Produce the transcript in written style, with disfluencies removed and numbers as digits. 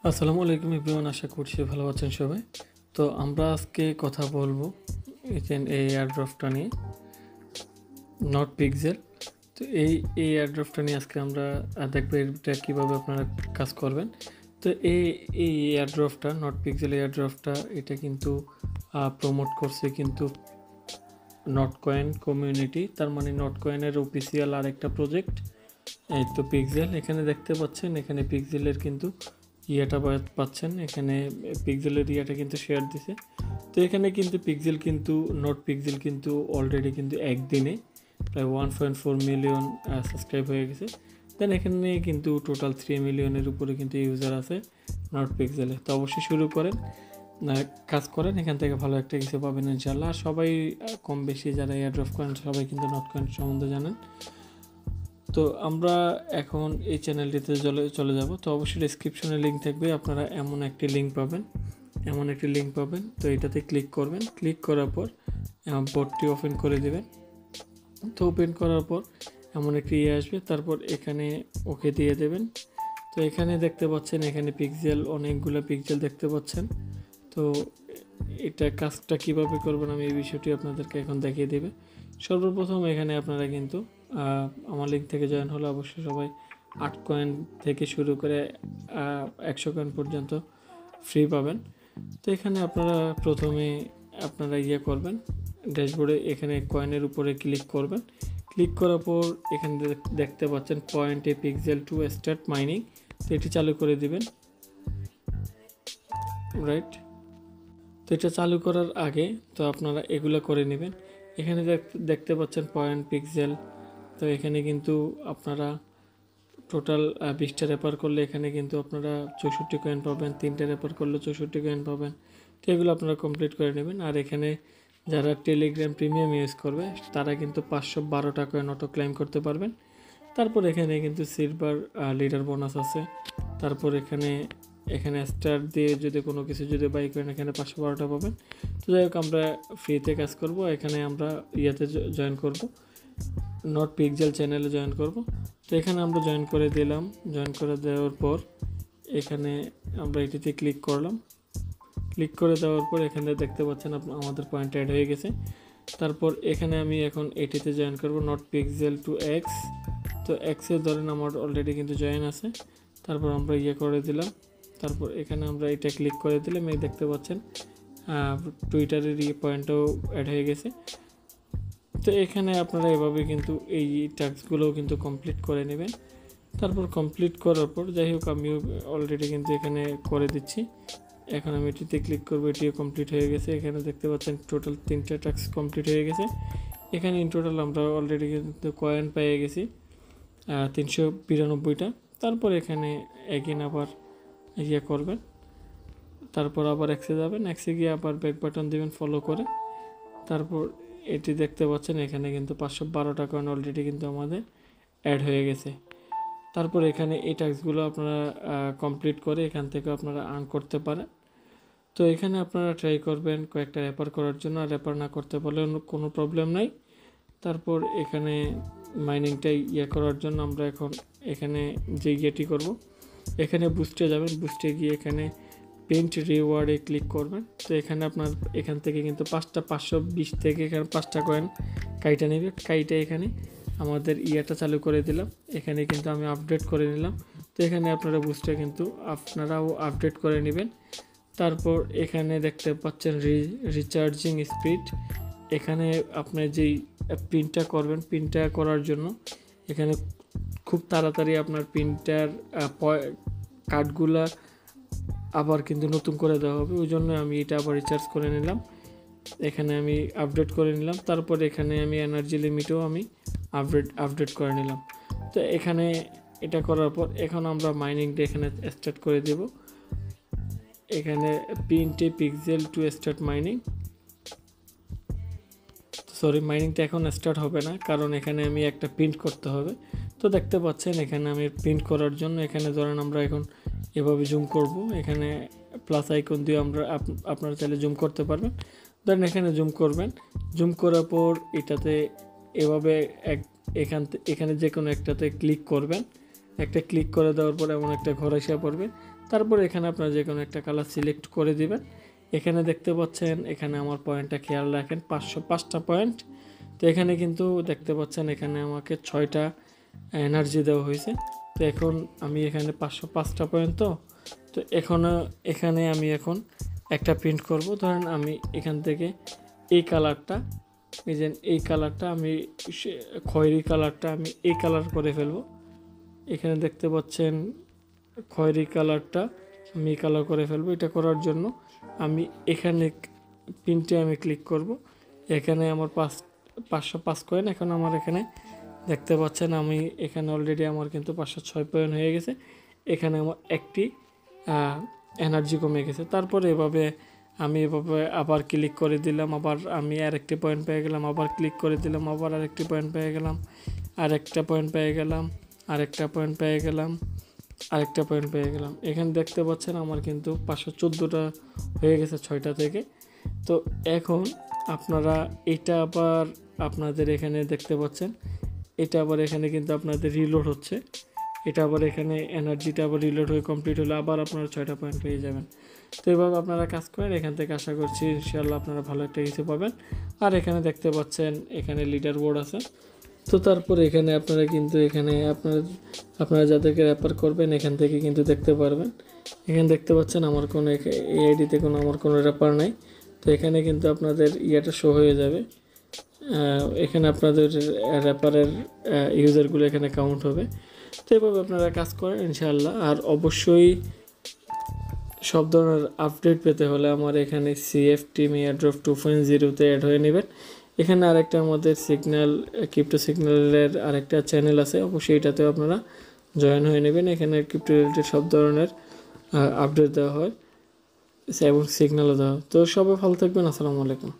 আসসালামু আলাইকুম এভরিওয়ান, আশা করছি ভালো আছেন সবাই। তো আমরা আজকে কথা বলবো এই এয়ারড্রপটা নিয়ে, নট পিক্সেল। তো এই এয়ারড্রপটা নিয়ে আজকে আমরা দেখবো এটা কীভাবে আপনারা কাজ করবেন। তো এই এয়ারড্রপটা, নট পিক্সেল এয়ারড্রপটা, এটা কিন্তু প্রমোট করছে কিন্তু নট কয়েন কমিউনিটি, তার মানে নট কয়েনের অফিসিয়াল আরেকটা প্রজেক্ট। এই তো পিক্সেল এখানে দেখতে পাচ্ছেন, এখানে পিক্সেলের কিন্তু ইয়েটা পাচ্ছেন, এখানে পিক্সেলের ইয়েটা কিন্তু শেয়ার দিছে। তো এখানে কিন্তু পিক্সেল কিন্তু নট পিক্সেল কিন্তু অলরেডি কিন্তু একদিনে প্রায় 1.4 মিলিয়ন সাবস্ক্রাইব হয়ে গেছে। দেন এখানে কিন্তু টোটাল 3 মিলিয়নের উপরে কিন্তু ইউজার আছে নট পিক্সেলে। তো অবশ্যই শুরু করেন, কাজ করেন, এখান থেকে ভালো একটা কিছু পাবেন ইনশাল্লাহ। সবাই কম বেশি যারা এয়ারড্রপ করেন সবাই কিন্তু নট কয়েন সম্বন্ধে জানেন। তো আমরা এখন এই চ্যানেলটিতে চলে যাব। তো অবশ্যই ডেসক্রিপশনে লিঙ্ক থাকবে, আপনারা এমন একটি লিঙ্ক পাবেন। তো এটাতে ক্লিক করবেন, ক্লিক করার পর বোর্ডটি ওপেন করে দেবেন। তো ওপেন করার পর এমন একটি আসবে, তারপর এখানে ওকে দিয়ে দেবেন। তো এখানে দেখতে পাচ্ছেন, এখানে পিক্সেল, অনেকগুলো পিক্সেল দেখতে পাচ্ছেন। তো এটা কাজটা কিভাবে করবেন আমি এই বিষয়টি আপনাদেরকে এখন দেখিয়ে দেবে। সর্বপ্রথম এখানে আপনারা কিন্তু আমার লিঙ্ক থেকে জয়েন হলে অবশ্যই সবাই 8 কয়েন থেকে শুরু করে 100 কয়েন পর্যন্ত ফ্রি পাবেন। তো এখানে আপনারা প্রথমে করবেন, ড্যাশবোর্ডে এখানে কয়েনের উপরে ক্লিক করবেন। ক্লিক করার পর এখানে দেখতে পাচ্ছেন point A pixel to start mining. তো এটি চালু করে দিবেন, রাইট। তো এটা চালু করার আগে তো আপনারা এগুলো করে নেবেন। এখানে দেখতে পাচ্ছেন পয়েন্ট পিক্সেল। তো এখানে কিন্তু আপনারা টোটাল 20টা রেফার করলে এখানে কিন্তু আপনারা 64 কয়েন পাবেন, 3টা রেফার করলে 64 কয়েন পাবেন। তো এগুলো আপনারা কমপ্লিট করে নেবেন। আর এখানে যারা টেলিগ্রাম প্রিমিয়াম ইউজ করবে তারা কিন্তু 512টা কয়েন অটো ক্লাইম করতে পারবেন। তারপর এখানে কিন্তু সিলভার লিডার বোনাস আছে। তারপর এখানে স্টার দিয়ে যদি কোনো কিছু যদি বাই করেন এখানে 512টা পাবেন। তো যাই হোক, আমরা ফ্রিতে কাজ করব। এখানে আমরা জয়েন করব, নট পিক্সেল চ্যানেলে জয়েন করব। তো এখানে আমরা জয়েন করে দিলাম। জয়েন করে দেওয়ার পর এখানে আমরা এটিতে ক্লিক করলাম। ক্লিক করে দেওয়ার পর এখানে দেখতে পাচ্ছেন আমাদের পয়েন্ট অ্যাড হয়ে গেছে। তারপর এখানে আমি এখন এটিতে জয়েন করব, নট পিক্সেল টু এক্স। তো এক্সে ধরেন আমার অলরেডি কিন্তু জয়েন আছে। তারপর আমরা করে দিলাম। তারপর এখানে আমরা এটা ক্লিক করে দিলাম, এই দেখতে পাচ্ছেন টুইটারের পয়েন্টও অ্যাড হয়ে গেছে। তো এখানে আপনারা এভাবে কিন্তু এই টাস্কগুলোও কিন্তু কমপ্লিট করে নেবেন। তারপর কমপ্লিট করার পর যাই হোক, আমিও অলরেডি কিন্তু এখানে করে দিচ্ছি। এখন আমি এটিতে ক্লিক করবো, এটিও কমপ্লিট হয়ে গেছে। এখানে দেখতে পাচ্ছেন টোটাল 3টা টাস্ক কমপ্লিট হয়ে গেছে। এখানে ইন টোটাল আমরা অলরেডি কিন্তু কয়েন পেয়ে গেছি 392টা। তারপর এখানে এগেন আবার করবেন, তারপর আবার এক্সে যাবেন, এক্সে গিয়ে আবার ব্যাক বাটন দিবেন ফলো করে। তারপর এটি দেখতে পাচ্ছেন এখানে কিন্তু 512টা কয়েন অলরেডি কিন্তু আমাদের অ্যাড হয়ে গেছে। তারপর এখানে এই টাস্কগুলো আপনারা কমপ্লিট করে এখান থেকে আপনারা আর্ন করতে পারেন। তো এখানে আপনারা ট্রাই করবেন কয়েকটা রেফার করার জন্য, আর রেফার না করতে পারলে কোনো প্রবলেম নাই। তারপর এখানে মাইনিংটা করার জন্য আমরা এখন এখানে যে ইয়েটি করব, এখানে বুস্টে যাবেন। বুস্টে গিয়ে এখানে পেন্ট রিওয়ার্ডে ক্লিক করবেন। তো এখানে আপনার এখান থেকে কিন্তু 520 থেকে এখানে 5টা কয়েন কাইটা নেবে। কাইটা এখানে আমাদের চালু করে দিলাম। এখানে কিন্তু আমি আপডেট করে নিলাম। তো এখানে আপনারা বুস্টে কিন্তু আপনারাও আপডেট করে নেবেন। তারপর এখানে দেখতে পাচ্ছেন রিচার্জিং স্পিড। এখানে আপনার যেই প্রিন্টটা করবেন, প্রিন্টটা করার জন্য এখানে খুব তাড়াতাড়ি আপনার প্রিন্টার কার্ডগুলা আবার কিন্তু নতুন করে দেওয়া হবে। ওই জন্য আমি এটা আবার রিচার্জ করে নিলাম, এখানে আমি আপডেট করে নিলাম। তারপর এখানে আমি এনার্জি লিমিটও আমি আপডেট করে নিলাম। তো এখানে এটা করার পর এখন আমরা মাইনিংটা এখানে স্টার্ট করে দেব। এখানে প্রিন্টে পিক্সেল টু স্টার্ট মাইনিং। মাইনিংটা এখন স্টার্ট হবে না, কারণ এখানে আমি একটা প্রিন্ট করতে হবে। তো দেখতে পাচ্ছেন এখানে আমি প্রিন্ট করার জন্য এখানে ধরেন আমরা এখন এভাবে জুম করব। এখানে প্লাস আইকন দিয়ে আপনারা চাইলে জুম করতে পারবেন। ধরেন এখানে জুম করবেন, জুম করার পর এটাতে এভাবে এখানে যে কোনো একটাতে ক্লিক করবেন। একটা ক্লিক করে দেওয়ার পর এমন একটা ঘর এসে পড়বে। তারপর এখানে আপনারা যে কোনো একটা কালার সিলেক্ট করে দিবেন। এখানে দেখতে পাচ্ছেন, এখানে আমার পয়েন্টটা খেয়াল রাখেন, 505টা পয়েন্ট। তো এখানে কিন্তু দেখতে পাচ্ছেন এখানে আমাকে 6টা এনার্জি দেওয়া হয়েছে। তো এখন আমি এখানে 505টা পয়েন্ট, তো এখানে আমি এখন একটা প্রিন্ট করব। ধরেন আমি এখান থেকে এই কালারটা, এই কালারটা আমি খয়েরি কালারটা আমি এই কালার করে ফেলবো। এখানে দেখতে পাচ্ছেন খয়েরি কালারটা আমি এই কালার করে ফেলবো। এটা করার জন্য আমি এখানে প্রিন্টে আমি ক্লিক করব। এখানে আমার 505 কয়েন। এখন আমার এখানে দেখতে পাচ্ছেন আমি এখানে অলরেডি আমার কিন্তু 506 পয়েন্ট হয়ে গেছে। এখানে আমার একটি এনার্জি কমে গেছে। তারপরে এভাবে আবার ক্লিক করে দিলাম, আবার আমি আরেকটি পয়েন্ট পেয়ে গেলাম, আবার ক্লিক করে দিলাম, আবার আরেকটি পয়েন্ট পেয়ে গেলাম, আরেকটা পয়েন্ট পেয়ে গেলাম, আরেকটা পয়েন্ট পেয়ে গেলাম, আরেকটা পয়েন্ট পেয়ে গেলাম। এখানে দেখতে পাচ্ছেন আমার কিন্তু 514টা হয়ে গেছে 6টা থেকে। তো এখন আপনারা এটা আবার আপনাদের এখানে দেখতে পাচ্ছেন, এটা আবার এখানে কিন্তু আপনাদের রিলোড হচ্ছে। এটা আবার এখানে এনার্জিটা আবার রিলোড হয়ে কমপ্লিট হলে আবার আপনারা 6টা পয়েন্ট পেয়ে যাবেন। তো এভাবে আপনারা কাজ করেন। এখান থেকে আশা করছি ইনশাআল্লাহ আপনারা ভালো একটা কিছু পাবেন। আর এখানে দেখতে পাচ্ছেন এখানে লিডার বোর্ড আছে। তো তারপর এখানে আপনারা কিন্তু এখানে আপনারা যাদেরকে রেফার করবেন এখান থেকে কিন্তু দেখতে পারবেন। এখানে দেখতে পাচ্ছেন আমার কোনো এই আইডিতে আমার কোনো রেফার নাই। তো এখানে কিন্তু আপনাদের ইয়েটা শো হয়ে যাবে। এখানে আপনাদের রেফারের ইউজারগুলো এখানে কাউন্ট হবে। তো এভাবে আপনারা কাজ করেন ইনশাআল্লাহ। আর অবশ্যই সব ধরনের আপডেট পেতে হলে আমার এখানে CF-Team এয়ারড্রপ 2.0-তে অ্যাড হয়ে নেবেন। এখানে আরেকটা আমাদের ক্রিপ্টো সিগন্যালের আরেকটা চ্যানেল আছে, অবশ্যই এটাতেও আপনারা জয়েন হয়ে নেবেন। এখানে ক্রিপ্টো রিলেটেড সব ধরনের আপডেট দেওয়া হয় এবং সিগন্যালও দেওয়া হয়। তো সবাই ভালো থাকবেন। আসসালামু আলাইকুম।